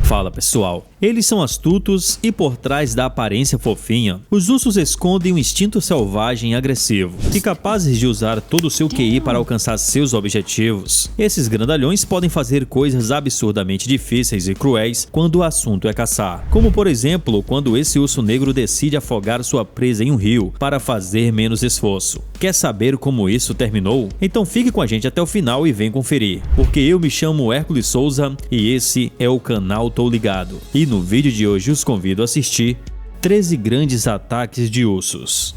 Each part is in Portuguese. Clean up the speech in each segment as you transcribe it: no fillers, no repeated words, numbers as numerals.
Fala pessoal, eles são astutos e por trás da aparência fofinha, os ursos escondem um instinto selvagem e agressivo e capazes de usar todo o seu QI para alcançar seus objetivos. Esses grandalhões podem fazer coisas absurdamente difíceis e cruéis quando o assunto é caçar, como por exemplo quando esse urso negro decide afogar sua presa em um rio para fazer menos esforço. Quer saber como isso terminou? Então fique com a gente até o final e vem conferir, porque eu me chamo Hércules Souza e esse é o canal Tô Ligado. E no vídeo de hoje os convido a assistir 13 grandes ataques de ursos.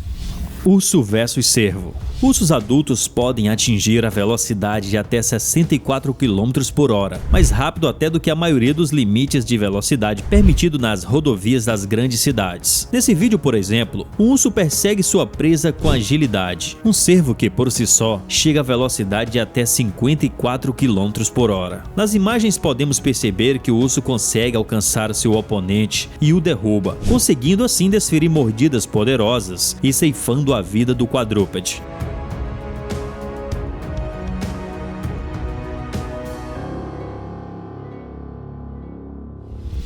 Urso versus cervo. Ursos adultos podem atingir a velocidade de até 64 km por hora, mais rápido até do que a maioria dos limites de velocidade permitido nas rodovias das grandes cidades. Nesse vídeo, por exemplo, um urso persegue sua presa com agilidade. Um cervo que, por si só, chega a velocidade de até 54 km por hora. Nas imagens podemos perceber que o urso consegue alcançar seu oponente e o derruba, conseguindo assim desferir mordidas poderosas e ceifando a vida do quadrúpede.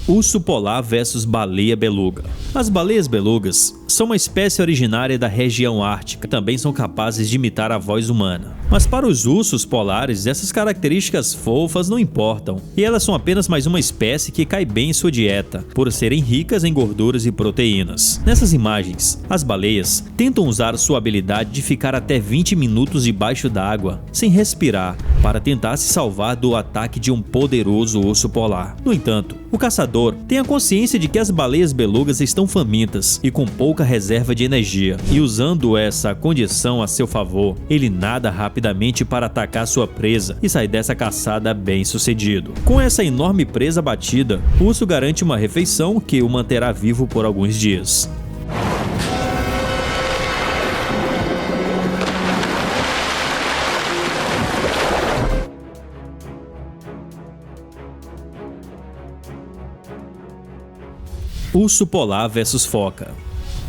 Urso polar versus baleia beluga. As baleias belugas são uma espécie originária da região ártica, também são capazes de imitar a voz humana. Mas para os ursos polares, essas características fofas não importam, e elas são apenas mais uma espécie que cai bem em sua dieta, por serem ricas em gorduras e proteínas. Nessas imagens, as baleias tentam usar sua habilidade de ficar até 20 minutos debaixo d'água, sem respirar, para tentar se salvar do ataque de um poderoso urso polar. No entanto, o caçador tem a consciência de que as baleias belugas estão famintas e com pouca reserva de energia, e usando essa condição a seu favor, ele nada rapidamente para atacar sua presa e sai dessa caçada bem sucedido. Com essa enorme presa batida, o urso garante uma refeição que o manterá vivo por alguns dias. Urso polar versus foca.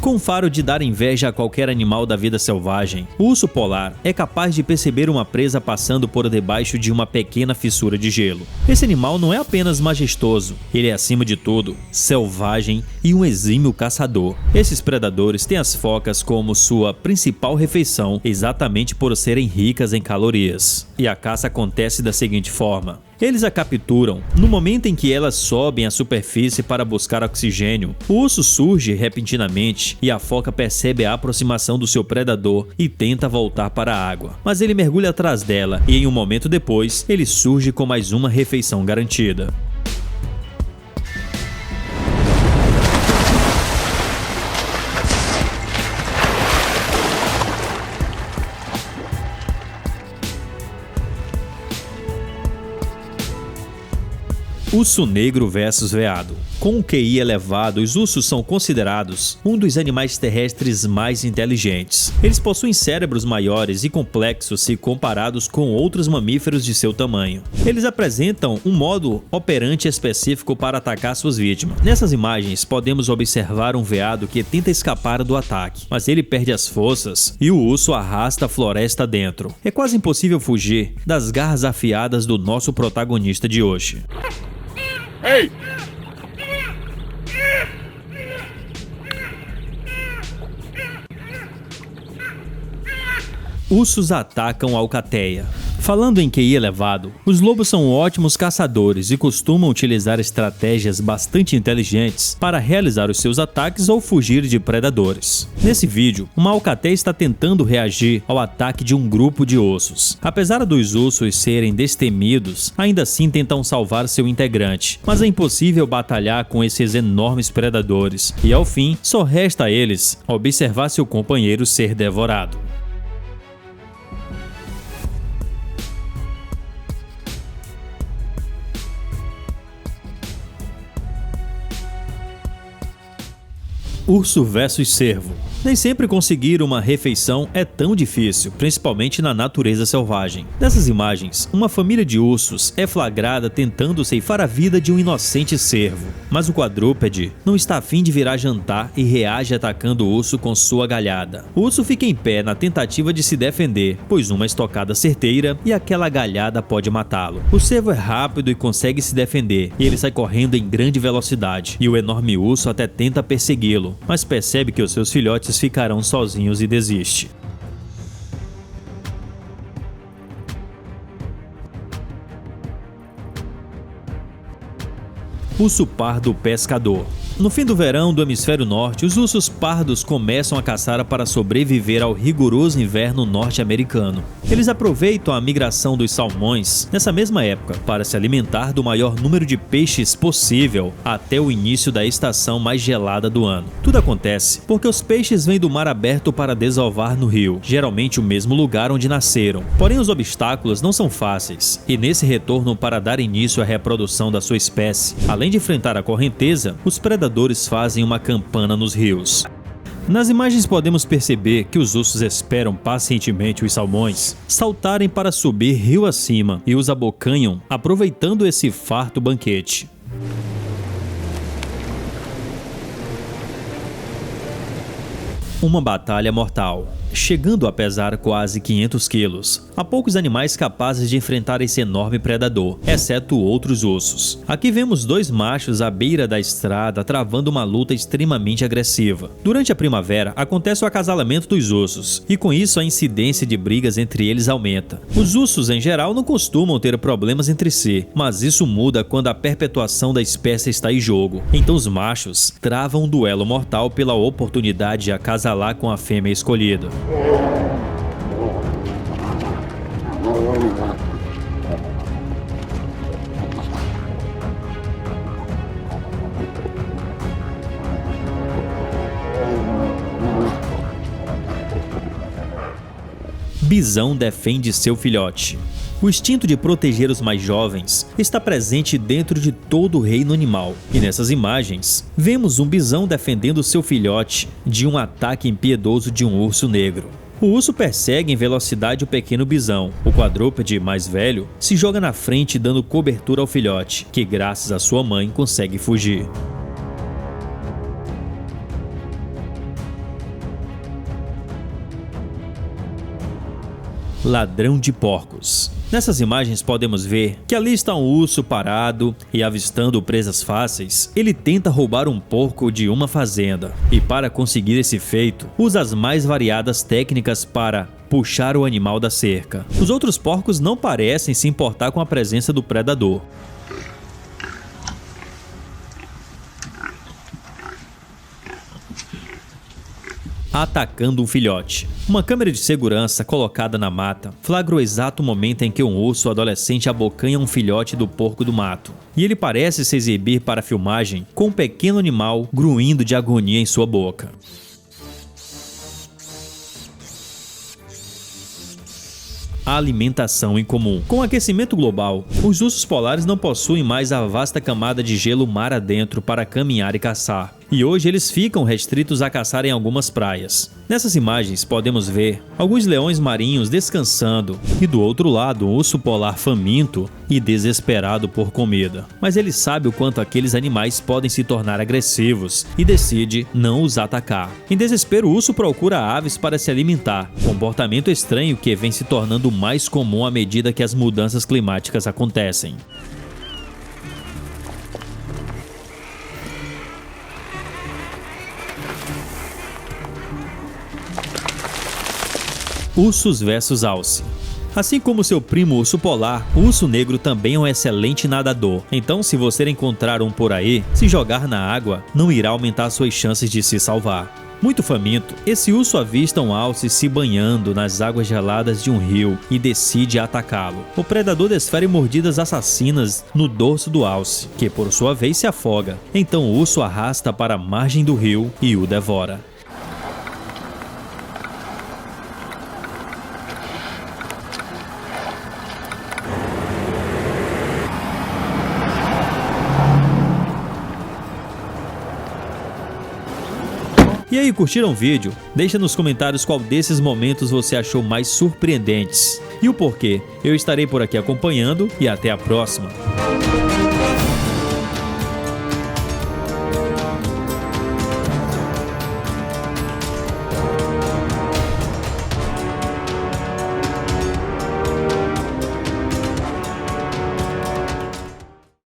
Com faro de dar inveja a qualquer animal da vida selvagem, o urso polar é capaz de perceber uma presa passando por debaixo de uma pequena fissura de gelo. Esse animal não é apenas majestoso, ele é acima de tudo selvagem e um exímio caçador. Esses predadores têm as focas como sua principal refeição, exatamente por serem ricas em calorias. E a caça acontece da seguinte forma: eles a capturam. No momento em que elas sobem à superfície para buscar oxigênio, o urso surge repentinamente e a foca percebe a aproximação do seu predador e tenta voltar para a água. Mas ele mergulha atrás dela e em um momento depois, ele surge com mais uma refeição garantida. Urso negro versus veado. Com um QI elevado, os ursos são considerados um dos animais terrestres mais inteligentes. Eles possuem cérebros maiores e complexos se comparados com outros mamíferos de seu tamanho. Eles apresentam um modo operante específico para atacar suas vítimas. Nessas imagens, podemos observar um veado que tenta escapar do ataque, mas ele perde as forças e o urso arrasta a floresta dentro. É quase impossível fugir das garras afiadas do nosso protagonista de hoje. Ei! Ursos atacam a alcateia. Falando em QI elevado, os lobos são ótimos caçadores e costumam utilizar estratégias bastante inteligentes para realizar os seus ataques ou fugir de predadores. Nesse vídeo, uma alcateia está tentando reagir ao ataque de um grupo de ursos. Apesar dos ursos serem destemidos, ainda assim tentam salvar seu integrante, mas é impossível batalhar com esses enormes predadores e ao fim, só resta a eles observar seu companheiro ser devorado. Urso versus cervo. Nem sempre conseguir uma refeição é tão difícil, principalmente na natureza selvagem. Nessas imagens, uma família de ursos é flagrada tentando ceifar a vida de um inocente cervo. Mas o quadrúpede não está afim de virar jantar e reage atacando o urso com sua galhada. O urso fica em pé na tentativa de se defender, pois uma estocada certeira e aquela galhada pode matá-lo. O cervo é rápido e consegue se defender, e ele sai correndo em grande velocidade, e o enorme urso até tenta persegui-lo, mas percebe que os seus filhotes ficarão sozinhos e desiste. Urso pardo pescador. No fim do verão do hemisfério norte, os ursos pardos começam a caçar para sobreviver ao rigoroso inverno norte-americano. Eles aproveitam a migração dos salmões nessa mesma época para se alimentar do maior número de peixes possível até o início da estação mais gelada do ano. Tudo acontece porque os peixes vêm do mar aberto para desovar no rio, geralmente o mesmo lugar onde nasceram. Porém, os obstáculos não são fáceis, e nesse retorno para dar início à reprodução da sua espécie, além de enfrentar a correnteza, os predadores fazem uma campana nos rios. Nas imagens podemos perceber que os ursos esperam pacientemente os salmões saltarem para subir rio acima e os abocanham, aproveitando esse farto banquete. Uma batalha mortal. Chegando a pesar quase 500 quilos. Há poucos animais capazes de enfrentar esse enorme predador, exceto outros ursos. Aqui vemos dois machos à beira da estrada travando uma luta extremamente agressiva. Durante a primavera, acontece o acasalamento dos ursos, e com isso a incidência de brigas entre eles aumenta. Os ursos, em geral, não costumam ter problemas entre si, mas isso muda quando a perpetuação da espécie está em jogo. Então os machos travam um duelo mortal pela oportunidade de acasalar com a fêmea escolhida. Bisão defende seu filhote. O instinto de proteger os mais jovens está presente dentro de todo o reino animal. E nessas imagens, vemos um bisão defendendo seu filhote de um ataque impiedoso de um urso negro. O urso persegue em velocidade o pequeno bisão. O quadrúpede mais velho se joga na frente dando cobertura ao filhote, que graças à sua mãe consegue fugir. Ladrão de porcos. Nessas imagens podemos ver que ali está um urso parado e, avistando presas fáceis, ele tenta roubar um porco de uma fazenda. E para conseguir esse feito, usa as mais variadas técnicas para puxar o animal da cerca. Os outros porcos não parecem se importar com a presença do predador. Atacando um filhote. Uma câmera de segurança colocada na mata flagra o exato momento em que um urso adolescente abocanha um filhote do porco do mato. E ele parece se exibir para a filmagem com um pequeno animal grunhindo de agonia em sua boca. A alimentação em comum. Com o aquecimento global, os ursos polares não possuem mais a vasta camada de gelo mar adentro para caminhar e caçar. E hoje eles ficam restritos a caçar em algumas praias. Nessas imagens podemos ver alguns leões marinhos descansando e do outro lado um urso polar faminto e desesperado por comida. Mas ele sabe o quanto aqueles animais podem se tornar agressivos e decide não os atacar. Em desespero, o urso procura aves para se alimentar, comportamento estranho que vem se tornando mais comum à medida que as mudanças climáticas acontecem. Ursos versus alce. Assim como seu primo urso polar, o urso negro também é um excelente nadador. Então, se você encontrar um por aí, se jogar na água, não irá aumentar suas chances de se salvar. Muito faminto, esse urso avista um alce se banhando nas águas geladas de um rio e decide atacá-lo. O predador desfere mordidas assassinas no dorso do alce, que por sua vez se afoga. Então o urso arrasta para a margem do rio e o devora. E E aí, curtiram o vídeo? Deixa nos comentários qual desses momentos você achou mais surpreendentes e o porquê. Eu estarei por aqui acompanhando e até a próxima.